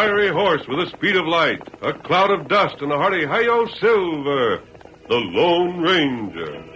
fiery horse with the speed of light, a cloud of dust, and a hearty hi-yo silver, the Lone Ranger.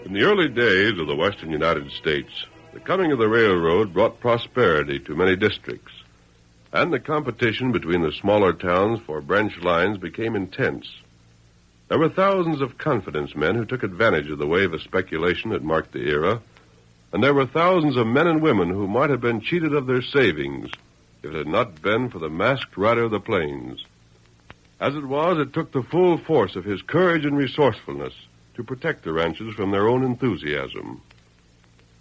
In the early days of the western United States, the coming of the railroad brought prosperity to many districts, and the competition between the smaller towns for branch lines became intense. There were thousands of confidence men who took advantage of the wave of speculation that marked the era, and there were thousands of men and women who might have been cheated of their savings if it had not been for the masked rider of the plains. As it was, it took the full force of his courage and resourcefulness to protect the ranchers from their own enthusiasm.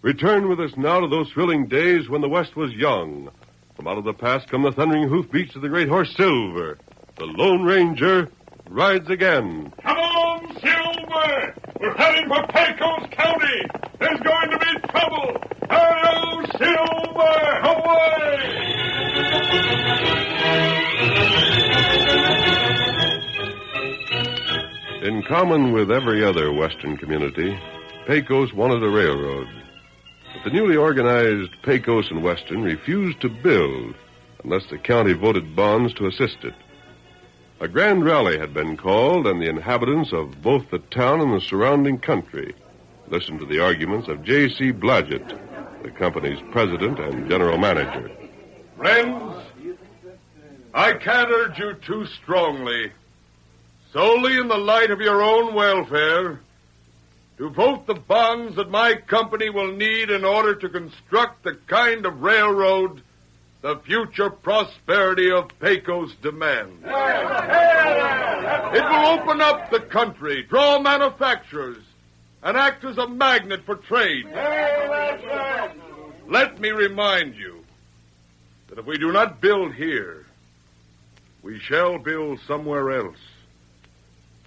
Return with us now to those thrilling days when the West was young. From out of the past come the thundering hoofbeats of the great horse Silver. The Lone Ranger rides again. Come on, Silver! We're heading for Pecos County! There's going to be trouble! Hello, Silver! Away! In common with every other western community, Pecos wanted a railroad. But the newly organized Pecos and Western refused to build unless the county voted bonds to assist it. A grand rally had been called, and the inhabitants of both the town and the surrounding country listened to the arguments of J.C. Blodgett, the company's president and general manager. Friends, I can't urge you too strongly, solely in the light of your own welfare, to vote the bonds that my company will need in order to construct the kind of railroad the future prosperity of Pecos demands. It will open up the country, draw manufacturers, and act as a magnet for trade. Let me remind you that if we do not build here, we shall build somewhere else.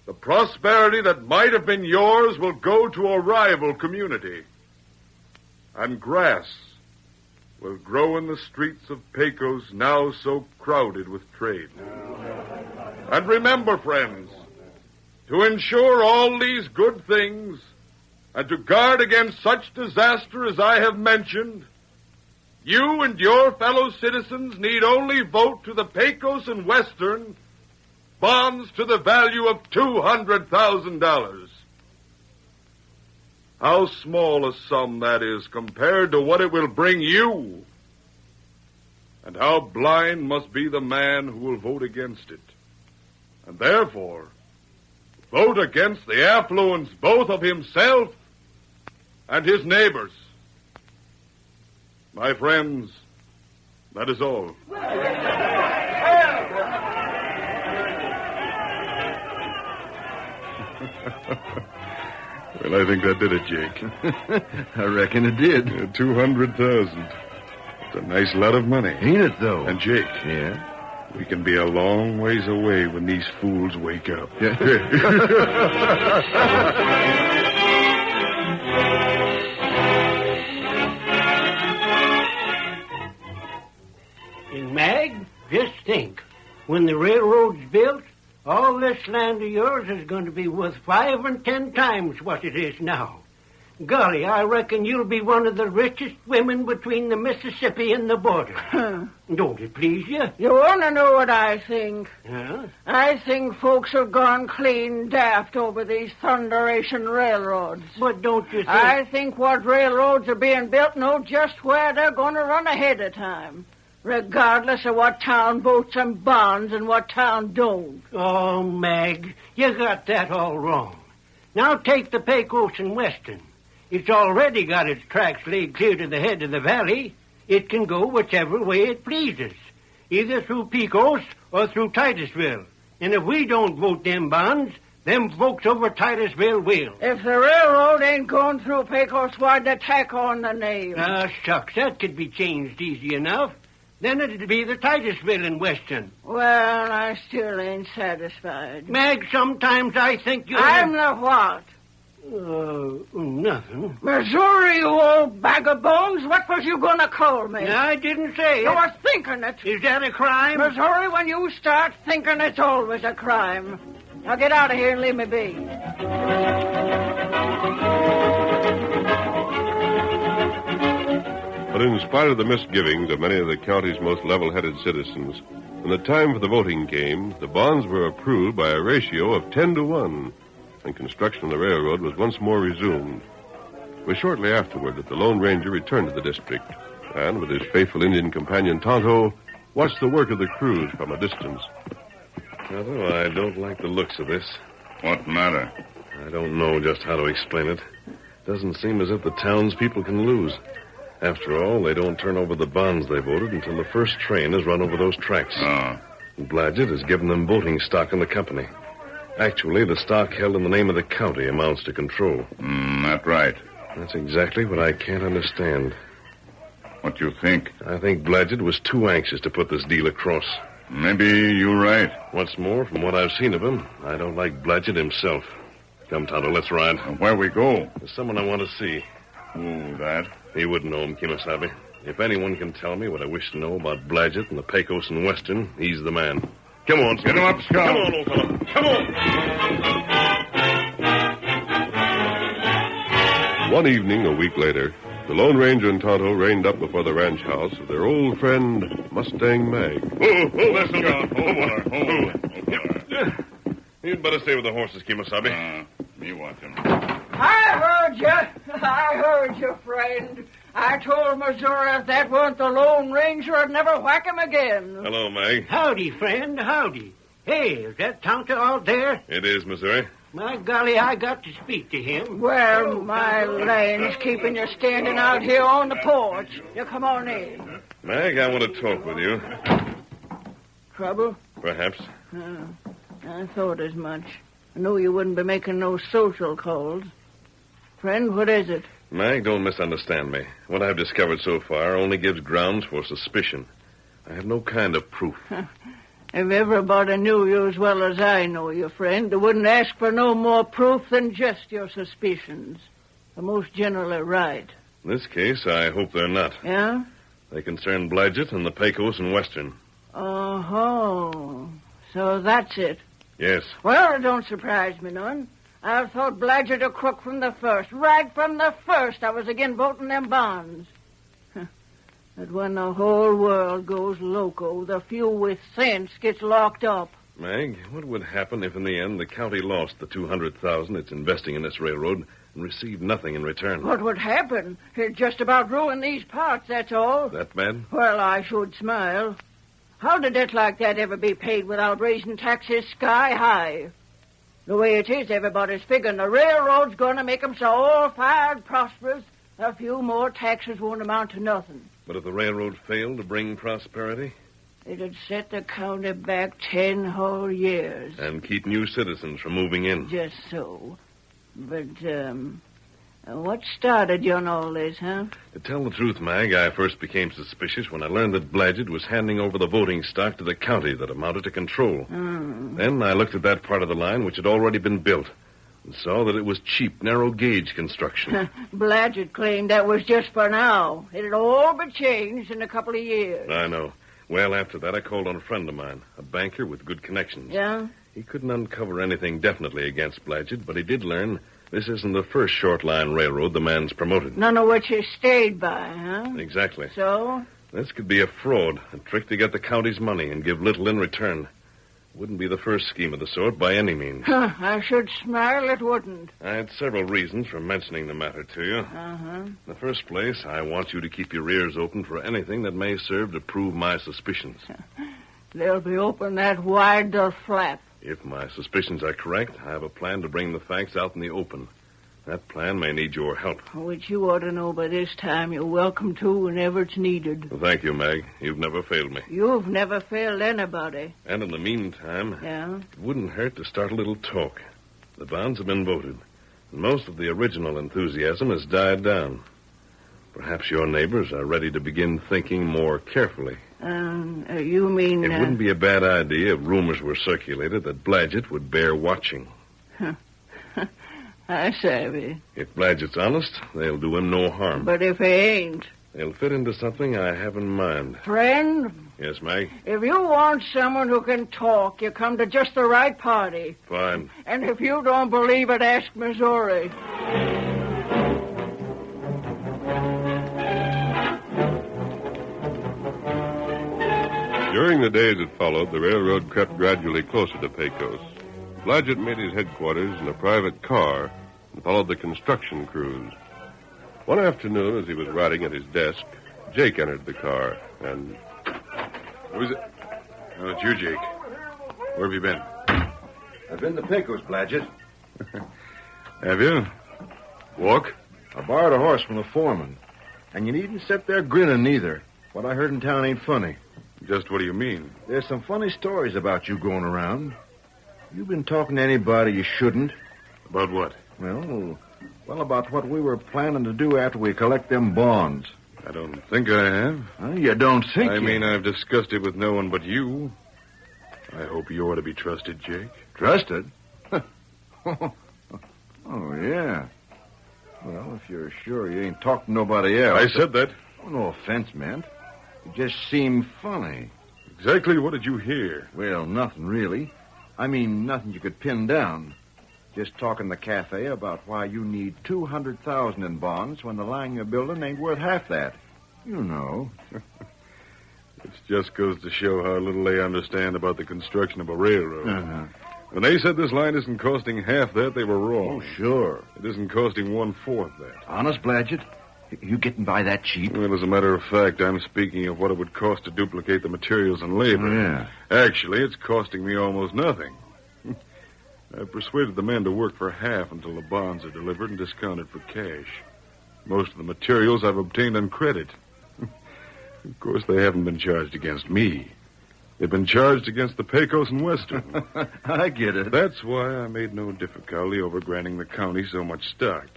The prosperity that might have been yours will go to a rival community, and grass will grow in the streets of Pecos now so crowded with trade. And remember, friends, to ensure all these good things and to guard against such disaster as I have mentioned, you and your fellow citizens need only vote to the Pecos and Western bonds to the value of $200,000. How small a sum that is compared to what it will bring you. And how blind must be the man who will vote against it. And therefore, vote against the affluence both of himself and his neighbors. My friends, that is all. Well, I think that did it, Jake. I reckon it did. $200,000. It's a nice lot of money. Ain't it, though? And, Jake. Yeah? We can be a long ways away when these fools wake up. And Mag, just think. When the railroad's built, all this land of yours is going to be worth 5 and 10 times what it is now. Golly, I reckon you'll be one of the richest women between the Mississippi and the border. Don't it please you? You want to know what I think? Huh? I think folks have gone clean daft over these thunderation railroads. But don't you think... I think what railroads are being built know just where they're going to run ahead of time, regardless of what town votes and bonds and what town don't. Oh, Mag, you got that all wrong. Now take the Pecos and Western. It's already got its tracks laid clear to the head of the valley. It can go whichever way it pleases, either through Pecos or through Titusville. And if we don't vote them bonds, them folks over Titusville will. If the railroad ain't going through Pecos, why'd they tack on the name? Ah, shucks, that could be changed easy enough. Then it'd be the Titusville and Western. Well, I still ain't satisfied. Mag, sometimes I think you're... I'm the what? Nothing. Missouri, you old bag of bones. What was you going to call me? I didn't say You it. were thinking it. Is that a crime? Missouri, when you start thinking, it's always a crime. Now get out of here and leave me be. But in spite of the misgivings of many of the county's most level-headed citizens, when the time for the voting came, the bonds were approved by a ratio of 10 to 1, and construction of the railroad was once more resumed. It was shortly afterward that the Lone Ranger returned to the district, and with his faithful Indian companion Tonto, watched the work of the crews from a distance. Tonto, I don't like the looks of this. What matter? I don't know just how to explain it. Doesn't seem as if the townspeople can lose. After all, they don't turn over the bonds they voted until the first train has run over those tracks. Blodgett has given them voting stock in the company. Actually, the stock held in the name of the county amounts to control. That's right. That's exactly what I can't understand. What you think? I think Blodgett was too anxious to put this deal across. Maybe you're right. What's more, from what I've seen of him, I don't like Blodgett himself. Come, Tonto, let's ride. Where we go? There's someone I want to see. Who, that? You wouldn't know him, Kimasabi. If anyone can tell me what I wish to know about Blodgett and the Pecos and Western, he's the man. Come on, Get him up, Scout. Come on, old fellow. Come on. One evening, a week later, the Lone Ranger and Tonto reined up before the ranch house of their old friend, Mustang Mag. Listen, Hold on. You'd better stay with the horses, Kimasabi. Me watch him. I heard you, friend. I told Missouri if that weren't the Lone Ranger, I'd never whack him again. Hello, Mag. Howdy, friend, howdy. Hey, is that Tonto out there? It is, Missouri. My golly, I got to speak to him. Well, my lane's keeping you standing out here on the porch. You come on in. Mag, I want to talk with you. Trouble? Perhaps. I thought as much. I knew you wouldn't be making no social calls. Friend, what is it? Mag, don't misunderstand me. What I've discovered so far only gives grounds for suspicion. I have no kind of proof. If everybody knew you as well as I know you, friend, they wouldn't ask for no more proof than just your suspicions. They're most generally right. In this case, I hope they're not. Yeah? They concern Blodgett and the Pecos and Western. Oh, so that's it. Yes. Well, it don't surprise me none. I've thought Blodgett a crook from the first. Right from the first, I was again voting them bonds. But when the whole world goes loco, the few with sense gets locked up. Mag, what would happen if in the end the county lost the $200,000 it's investing in this railroad and received nothing in return? What would happen? It'd just about ruin these parts, that's all. That bad? Well, I should smile. How did debt like that ever be paid without raising taxes sky high? The way it is, everybody's figuring the railroad's going to make them so all-fired prosperous, a few more taxes won't amount to nothing. But if the railroad failed to bring prosperity? It'd set the county back 10 whole years. And keep new citizens from moving in. Just so. But, What started you on all this, huh? To tell the truth, Mag, I first became suspicious when I learned that Blodgett was handing over the voting stock to the county that amounted to control. Then I looked at that part of the line which had already been built and saw that it was cheap, narrow-gauge construction. Blodgett claimed that was just for now. It'd all be changed in a couple of years. I know. Well, after that, I called on a friend of mine, a banker with good connections. Yeah? He couldn't uncover anything definitely against Blodgett, but he did learn this isn't the first short-line railroad the man's promoted. None of which he stayed by, huh? Exactly. So? This could be a fraud, a trick to get the county's money and give little in return. Wouldn't be the first scheme of the sort by any means. I should smile it wouldn't. I had several reasons for mentioning the matter to you. In the first place, I want you to keep your ears open for anything that may serve to prove my suspicions. They'll be open that wide they'll flap. If my suspicions are correct, I have a plan to bring the facts out in the open. That plan may need your help. Which you ought to know by this time you're welcome to whenever it's needed. Well, thank you, Mag. You've never failed me. You've never failed anybody. And in the meantime, it wouldn't hurt to start a little talk. The bonds have been voted, and most of the original enthusiasm has died down. Perhaps your neighbors are ready to begin thinking more carefully. You mean... It wouldn't be a bad idea if rumors were circulated that Blodgett would bear watching. I savvy. If Blodgett's honest, they'll do him no harm. But if he ain't... They'll fit into something I have in mind. Friend? Yes, Mag? If you want someone who can talk, you come to just the right party. Fine. And if you don't believe it, ask Missouri. During the days that followed, the railroad crept gradually closer to Pecos. Blodgett made his headquarters in a private car and followed the construction crews. One afternoon, as he was writing at his desk, Jake entered the car, and... Who's it? Oh, it's you, Jake. Where have you been? I've been to Pecos, Blodgett. Have you? Walk? I borrowed a horse from the foreman. And you needn't sit there grinning, neither. What I heard in town ain't funny. Just what do you mean? There's some funny stories about you going around. You've been talking to anybody you shouldn't. About what? Well, about what we were planning to do after we collect them bonds. I don't think I have. Huh? You don't think I mean, I've discussed it with no one but you. I hope you ought to be trusted, Jake. Trusted? Oh, yeah. Well, if you're sure you ain't talked to nobody else... I said that. Oh, no offense meant. It just seemed funny. Exactly what did you hear? Well, nothing really. I mean, nothing you could pin down. Just talking in the cafe about why you need $200,000 in bonds when the line you're building ain't worth half that. You know. It just goes to show how little they understand about the construction of a railroad. Uh-huh. When they said this line isn't costing half that, they were wrong. Oh, sure. It isn't costing 1/4 that. Honest, Blodgett? You getting by that cheap? Well, as a matter of fact, I'm speaking of what it would cost to duplicate the materials and labor. Yeah. Actually, it's costing me almost nothing. I've persuaded the men to work for half until the bonds are delivered and discounted for cash. Most of the materials I've obtained on credit. Of course, they haven't been charged against me. They've been charged against the Pecos and Western. I get it. That's why I made no difficulty over granting the county so much stock.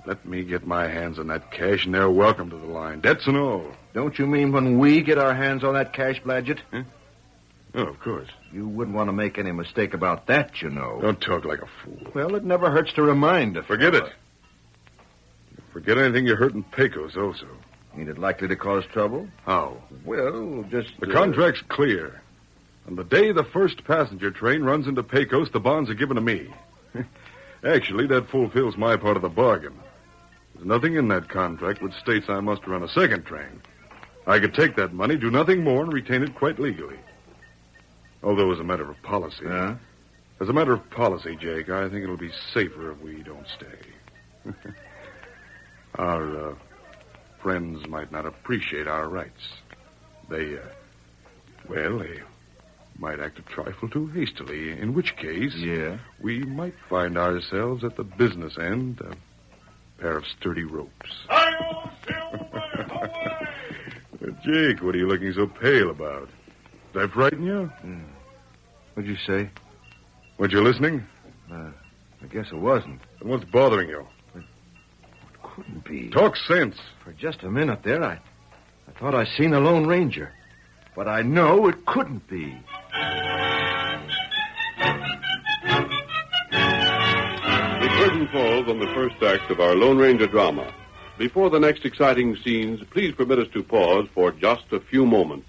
Let me get my hands on that cash, and they're welcome to the line, debts and all. Don't you mean when we get our hands on that cash, Blodgett? Huh? Oh, of course. You wouldn't want to make any mistake about that, you know. Don't talk like a fool. Well, it never hurts to remind a Forget fella. it. Forget anything you heard in Pecos also. Ain't it likely to cause trouble? How? Well, just... The contract's clear. On the day the first passenger train runs into Pecos, the bonds are given to me. Actually, that fulfills my part of the bargain. There's nothing in that contract which states I must run a second train. I could take that money, do nothing more, and retain it quite legally. Although, as a matter of policy... Huh? As a matter of policy, Jake, I think it'll be safer if we don't stay. Our friends might not appreciate our rights. They might act a trifle too hastily, in which case... Yeah? We might find ourselves at the business end, a pair of sturdy ropes. Jake, what are you looking so pale about? Did I frighten you? What'd you say? Weren't you listening? I guess it wasn't. Then what's bothering you? couldn't be. Talk sense. For just a minute there, I thought I seen the Lone Ranger. But I know it couldn't be. The curtain falls on the first act of our Lone Ranger drama. Before the next exciting scenes, please permit us to pause for just a few moments.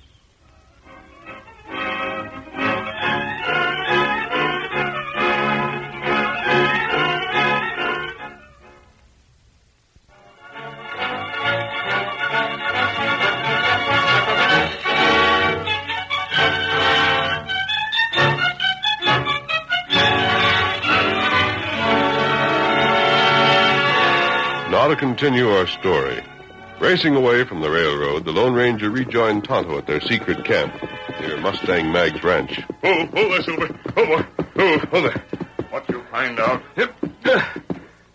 Now to continue our story. Racing away from the railroad, the Lone Ranger rejoined Tonto at their secret camp near Mustang Mag's ranch. Oh, there, Silver. Oh, boy. Oh, there. What you find out? Yep.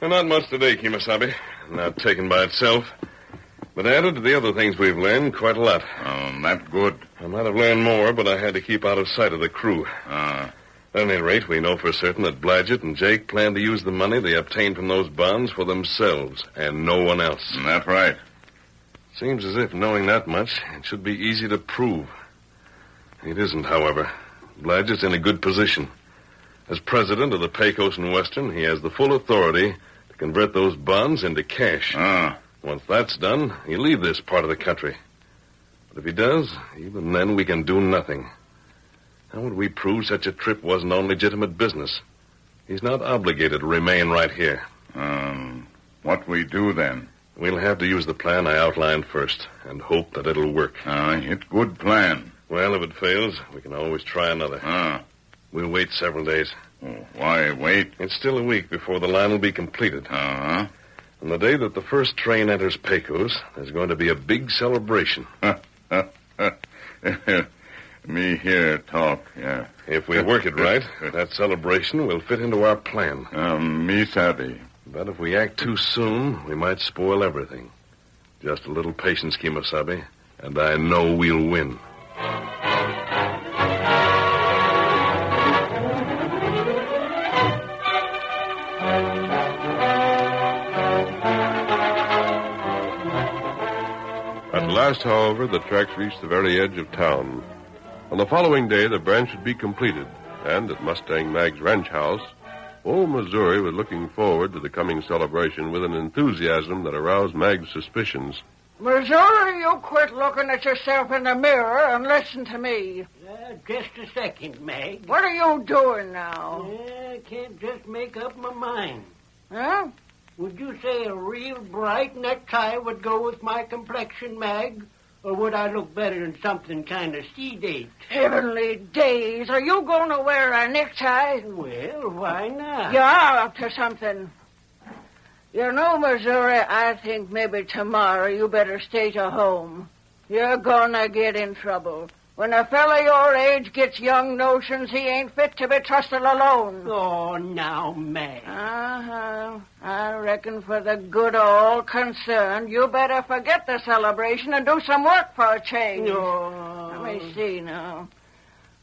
Not much today, Kimasabi. Not taken by itself. But added to the other things we've learned, quite a lot. Oh, that good. I might have learned more, but I had to keep out of sight of the crew. At any rate, we know for certain that Blodgett and Jake plan to use the money they obtained from those bonds for themselves and no one else. That's right. Seems as if, knowing that much, it should be easy to prove. It isn't, however. Blodgett's in a good position. As president of the Pecos and Western, he has the full authority to convert those bonds into cash. Once that's done, he'll leave this part of the country. But if he does, even then we can do nothing. How would we prove such a trip wasn't on legitimate business? He's not obligated to remain right here. What we do then? We'll have to use the plan I outlined first and hope that it'll work. It's good plan. Well, if it fails, we can always try another. We'll wait several days. Why wait? It's still a week before the line will be completed. On the day that the first train enters Pecos, there's going to be a big celebration. Me here talk, yeah. If we work it right, that celebration will fit into our plan. Me savvy. But if we act too soon, we might spoil everything. Just a little patience, Kimasabi, and I know we'll win. At last, however, the tracks reached the very edge of town. On the following day, the branch would be completed, and at Mustang Mag's ranch house, old Missouri was looking forward to the coming celebration with an enthusiasm that aroused Mag's suspicions. Missouri, you quit looking at yourself in the mirror and listen to me. Just a second, Mag. What are you doing now? I can't just make up my mind. Huh? Would you say a real bright necktie would go with my complexion, Mag? Or would I look better in something kind of sedate? Heavenly days, are you going to wear a necktie? Well, why not? You're up to something. You know, Missouri, I think maybe tomorrow you better stay to home. You're gonna get in trouble. When a fella your age gets young notions, he ain't fit to be trusted alone. Oh, now, Mag. I reckon for the good of all concerned, you better forget the celebration and do some work for a change. No. Let me see now.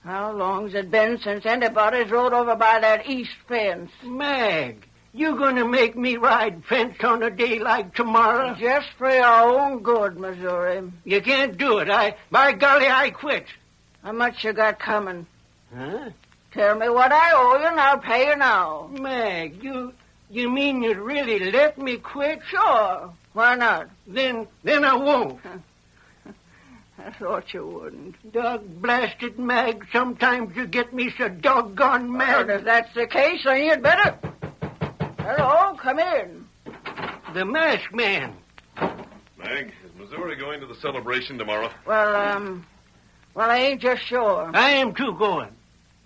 How long's it been since anybody's rode over by that east fence? Mag, you gonna make me ride fence on a day like tomorrow? Just for your own good, Missouri. You can't do it. By golly, I quit. How much you got coming? Huh? Tell me what I owe you and I'll pay you now. Mag, you mean you'd really let me quit? Sure. Why not? Then I won't. I thought you wouldn't. Dog blasted, Mag. Sometimes you get me so doggone mad. Well, if that's the case, then you'd better... Hello, come in. The masked man. Mag, is Missouri going to the celebration tomorrow? Well, I ain't just sure. I am too going.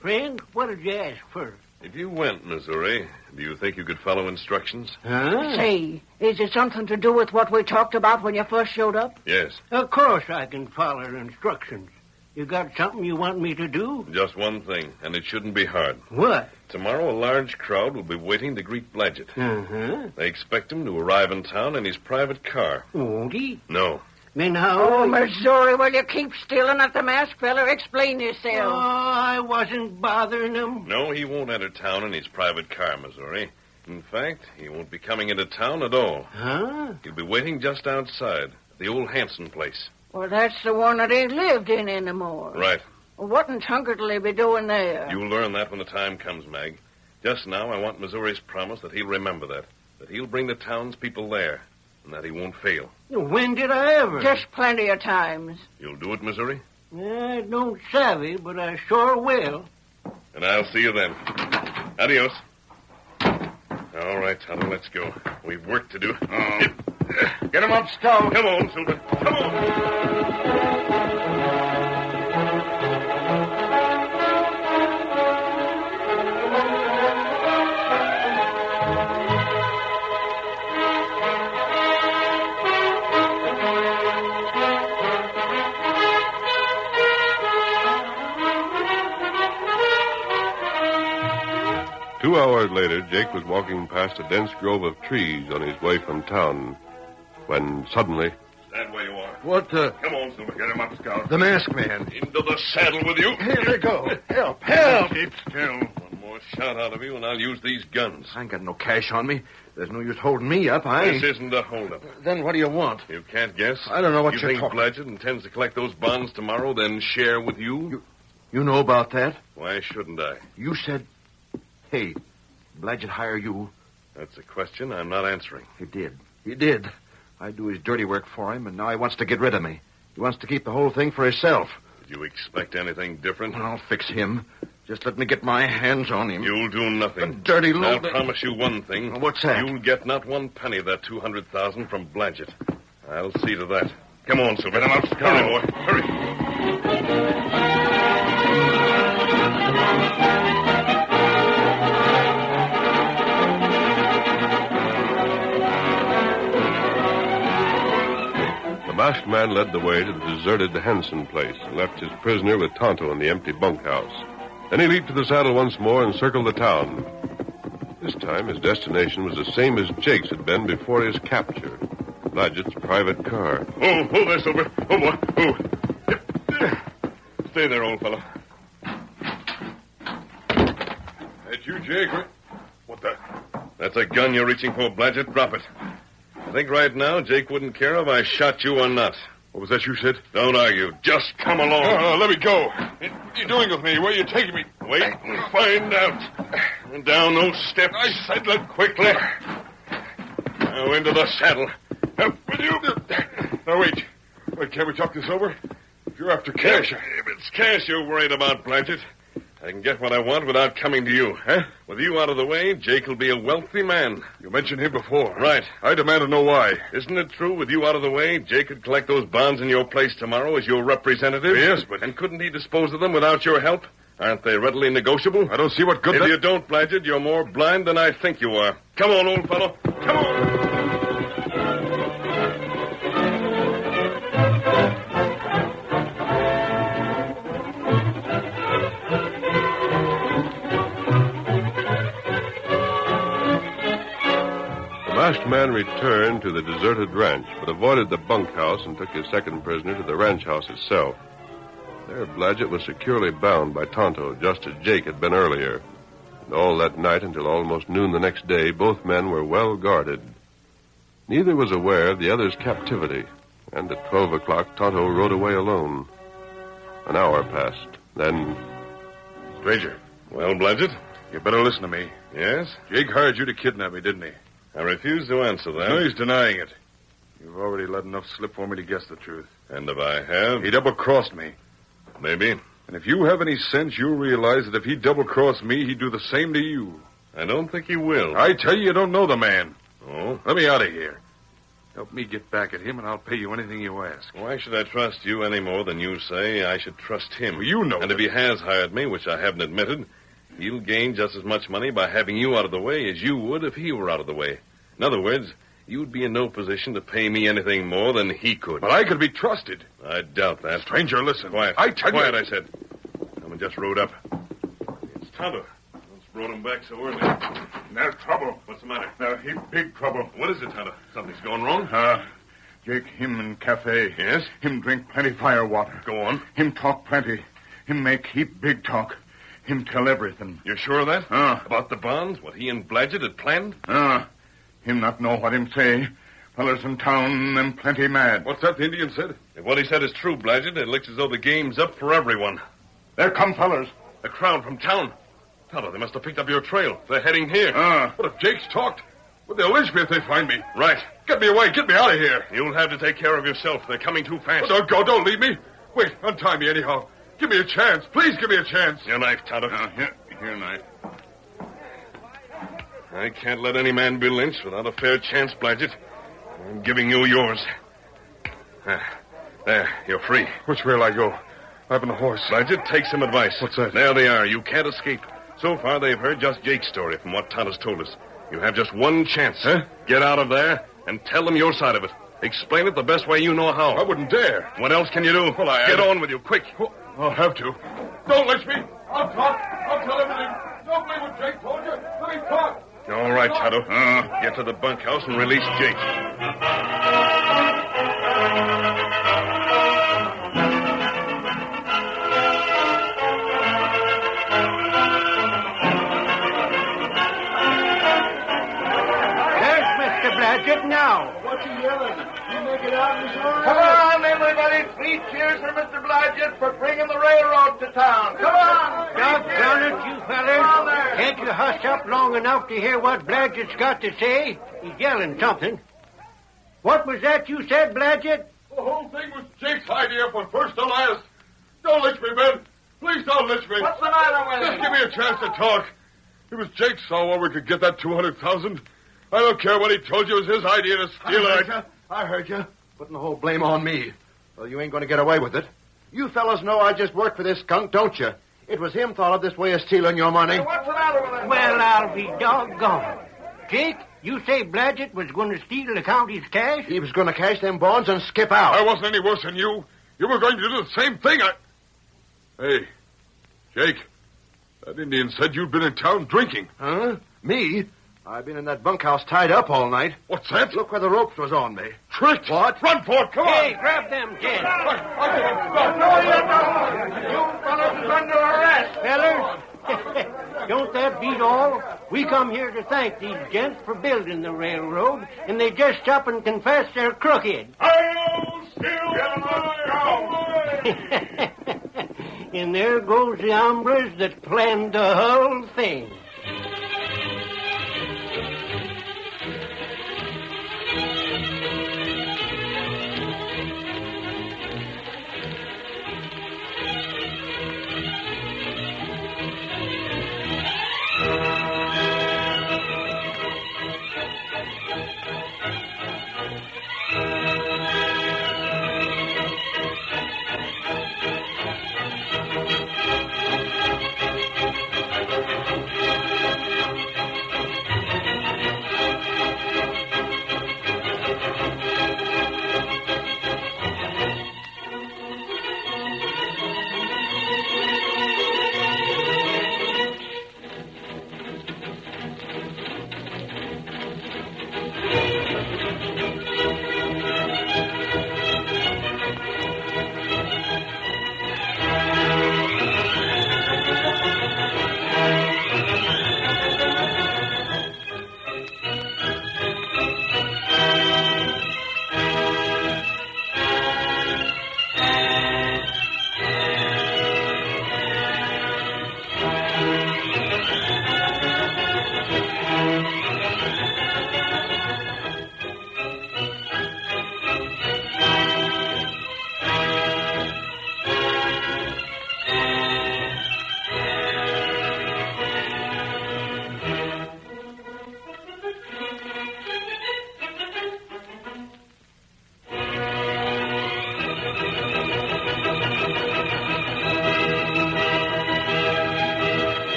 Friend, what did you ask for? If you went, Missouri, do you think you could follow instructions? Huh? Say, is it something to do with what we talked about when you first showed up? Yes. Of course I can follow instructions. You got something you want me to do? Just one thing, and it shouldn't be hard. What? Tomorrow, a large crowd will be waiting to greet Blodgett. Uh-huh. They expect him to arrive in town in his private car. Won't he? No. Then how... Oh, Missouri, will you keep stealing at the mask fella? Explain Oh, yourself. I wasn't bothering him. No, he won't enter town in his private car, Missouri. In fact, he won't be coming into town at all. Huh? He'll be waiting just outside, at the old Hanson place. Well, that's the one that ain't lived in anymore. Right. Well, what in Tunker'll he be doing there? You'll learn that when the time comes, Mag. Just now, I want Missouri's promise that he'll remember that he'll bring the townspeople there, and that he won't fail. When did I ever? Just plenty of times. You'll do it, Missouri? I don't savvy, but I sure will. And I'll see you then. Adios. All right, Tonto, let's go. We've work to do. Get him up, Scout. Come on, Silver. Come on. 2 hours later, Jake was walking past a dense grove of trees on his way from town, when suddenly... Stand where you are. What the... Come on, Silver. Get him up, Scout. The masked man. Into the saddle with you. Here they go. Help, help. Keep still. One more shot out of you, and I'll use these guns. I ain't got no cash on me. There's no use holding me up. I ain't... This isn't a holdup. Then what do you want? You can't guess? I don't know what you you're think talking... Blodgett intends to collect those bonds tomorrow, then share with you? You know about that? Why shouldn't I? You said... Hey, Blodgett hire you? That's a question I'm not answering. He did. He did. I do his dirty work for him, and now he wants to get rid of me. He wants to keep the whole thing for himself. Did you expect anything different? I'll fix him. Just let me get my hands on him. You'll do nothing. The dirty I'll low... promise you one thing. What's that? You'll get not one penny of that $200,000 from Blodgett. I'll see to that. Come on, Silver. Get him up. Hurry, boy. Hurry. The masked man led the way to the deserted Hanson place and left his prisoner with Tonto in the empty bunkhouse. Then he leaped to the saddle once more and circled the town. This time his destination was the same as Jake's had been before his capture, Blodgett's private car. Oh, there, Silver. Oh, boy. Oh. Stay there, old fellow. That you, Jake? What the? That's a gun you're reaching for, Blodgett. Drop it. I think right now Jake wouldn't care if I shot you or not. What was that you said? Don't argue. Just come along. Let me go. What are you doing with me? Where are you taking me? Wait and find out. Down those steps. I said that quickly. Now into the saddle. Up with you. Now, wait. Can't we talk this over? If you're after cash... If it's cash you're worried about, Blodgett, I can get what I want without coming to you. Huh? With you out of the way, Jake will be a wealthy man. You mentioned him before. Right. I demand to know why. Isn't it true, with you out of the way, Jake could collect those bonds in your place tomorrow as your representative? Yes, but... And couldn't he dispose of them without your help? Aren't they readily negotiable? I don't see what good... If you don't, Blodgett, you're more blind than I think you are. Come on, old fellow. Come on. The masked man returned to the deserted ranch, but avoided the bunkhouse and took his second prisoner to the ranch house itself. There, Blodgett was securely bound by Tonto, just as Jake had been earlier. And all that night until almost noon the next day, both men were well guarded. Neither was aware of the other's captivity, and at 12 o'clock, Tonto rode away alone. An hour passed. Then... Stranger. Well, Blodgett? You better listen to me. Yes? Jake hired you to kidnap me, didn't he? I refuse to answer that. No, he's denying it. You've already let enough slip for me to guess the truth. And if I have? He double-crossed me. Maybe. And if you have any sense, you'll realize that if he double-crossed me, he'd do the same to you. I don't think he will. I tell you don't know the man. Oh? Let me out of here. Help me get back at him, and I'll pay you anything you ask. Why should I trust you any more than you say I should trust him? Well, you know And that. if he has hired me, which I haven't admitted, he'll gain just as much money by having you out of the way as you would if he were out of the way. In other words, you'd be in no position to pay me anything more than he could. But I could be trusted. I doubt that. Stranger, listen. Quiet. I tell Quiet, you... I said. Someone just rode up. It's Tonto. What's brought him back so early? There's trouble. What's the matter? Now, he big trouble. What is it, Tonto? Something's going wrong? Jake, him in cafe. Yes? Him drink plenty fire water. Go on. Him talk plenty. Him make heap big talk. Him tell everything. You're sure of that? About the bonds? What he and Blodgett had planned? Him not know what him say. Fellers in town, them plenty mad. What's that the Indian said? If what he said is true, Blodgett, it looks as though the game's up for everyone. There come fellers. The crowd from town. Fellow, they must have picked up your trail. They're heading here. What if Jake's talked? Well, they'll lynch me if they find me. Right. Get me away. Get me out of here. You'll have to take care of yourself. They're coming too fast. Don't go. Don't leave me. Wait. Untie me anyhow. Give me a chance. Please give me a chance. Your knife, Tonto. Here, knife. I can't let any man be lynched without a fair chance, Blodgett. I'm giving you yours. There, you're free. Which way'll I go? I'm on a horse. Blodgett, take some advice. What's that? There they are. You can't escape. So far, they've heard just Jake's story from what Tonto's told us. You have just one chance. Huh? Get out of there and tell them your side of it. Explain it the best way you know how. I wouldn't dare. What else can you do? Well, Get on with you, quick. Oh, I'll have to. Don't lynch me. I'll talk. I'll tell everything. Don't believe what Jake told you. Let me talk. All right, Tonto. Get to the bunkhouse and release Jake. There's Mr. Blodgett now. What's he yelling? You make it out, Miss Orr? Come on, everybody. 3 cheers for Mr. Blodgett for bringing the railroad to town. Come on. Doggone it, you fellers. on there. Can't you hush up long enough to hear what Blodgett's got to say? He's yelling something. What was that you said, Blodgett? The whole thing was Jake's idea from first to last. Don't lynch me, Ben. Please don't lynch me. What's the matter with Just him? give me a chance to talk. It was Jake saw where we could get that 200,000. I don't care what he told you. It was his idea to steal it. I heard you. Putting the whole blame on me. Well, you ain't going to get away with it. You fellas know I just worked for this skunk, don't you? It was him thought of this way of stealing your money. What's the matter with him? Well, I'll be doggone. Jake, you say Blodgett was going to steal the county's cash? He was going to cash them bonds and skip out. I wasn't any worse than you. You were going to do the same thing. Hey, Jake, that Indian said you'd been in town drinking. Huh? Me? I've been in that bunkhouse tied up all night. What's that? Look where the ropes was on me. Tricked. What? Run for it. Come Hey, on. grab them, gents. I'll get him. You fellas is under arrest. Fellers, don't that beat all? We come here to thank these gents for building the railroad, and they just stop and confess they're crooked. I'll still And there goes the hombres that planned the whole thing.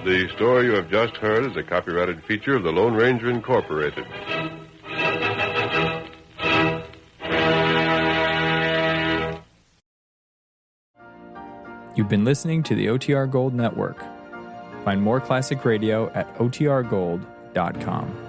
The story you have just heard is a copyrighted feature of the Lone Ranger Incorporated. You've been listening to the OTR Gold Network. Find more classic radio at otrgold.com.